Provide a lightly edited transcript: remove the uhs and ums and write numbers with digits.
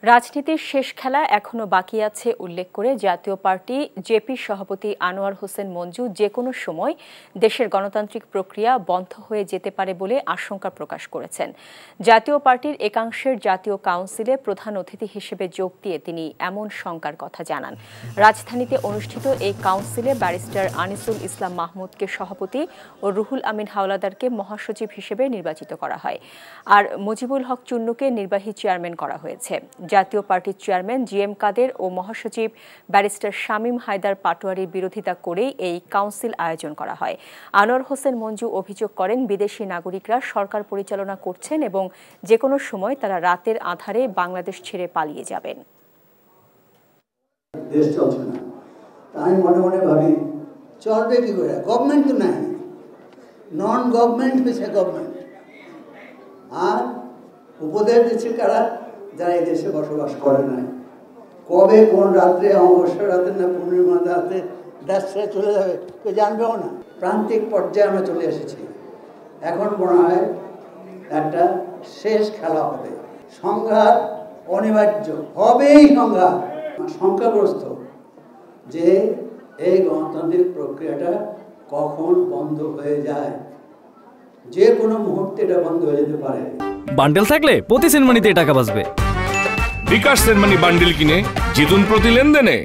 রাজনীতির শেষ খেলা এখনো বাকি আছে উল্লেখ করে জাতীয় পার্টি জেপির সভাপতি আনোয়ার হোসেন মঞ্জু যে কোনো সময় দেশের গণতান্ত্রিক প্রক্রিয়া বন্ধ হয়ে যেতে পারে বলে আশঙ্কা প্রকাশ করেছেন। জাতীয় পার্টির একাংশের জাতীয় কাউন্সিলে প্রধান অতিথি হিসেবে যোগ দিয়ে তিনি এমন শঙ্কার কথা জানান। রাজধানীতে অনুষ্ঠিত এই কাউন্সিলে ব্যারিস্টার আনিসুল ইসলাম মাহমুদকে সভাপতি ও রুহুল আমিন হাওলাদারকে মহাসচিব হিসেবে নির্বাচিত করা হয়, আর মুজিবুল হক চুন্নুকে নির্বাহী চেয়ারম্যান করা হয়েছে। জাতীয় পার্টির চেয়ারম্যান জিএম কাদের ও মহাসচিব ব্যারিস্টার শামীম হায়দার পাটোয়ারির বিরোধিতা করেই এই কাউন্সিল আয়োজন করা হয়। আনোয়ার হোসেন মঞ্জু অভিযোগ করেন, বিদেশি নাগরিকরা সরকার পরিচালনা করছেন এবং যে কোনো সময় তারা রাতের আঁধারে বাংলাদেশ ছেড়ে পালিয়ে যাবেন। দেশ চলছে না, আমি মনে মনে ভাবি চলবে কি করে, গভর্নমেন্ট তো নাই, নন গভর্নমেন্ট হয়েছে গভর্নমেন্ট, আর উপদেশ দিচ্ছে কারা, যারা এই দেশে বসবাস করে নাই। কবে কোন রাত্রে, অমাবস্যা রাতে না পূর্ণিমা রাতে দেশ ছেড়ে চলে যাবে কেউ জানবেও না। প্রান্তিক পর্যায়ে আমরা চলে এসেছি, এখন মনে হয় একটা শেষ খেলা হবে, সংঘাত অনিবার্য হবেই, সংঘাত সংখ্যাগ্রস্ত যে এই গণতান্ত্রিক প্রক্রিয়াটা কখন বন্ধ হয়ে যায়, যে কোনো মুহূর্তে এটা বন্ধ হয়ে যেতে পারে। বান্ডেল থাকলে প্রতি সেনমানিতে টাকা বাঁচবে। বিকাশ সেনমানি বান্ডেল কিনে জিতুন প্রতি লেনদেনে।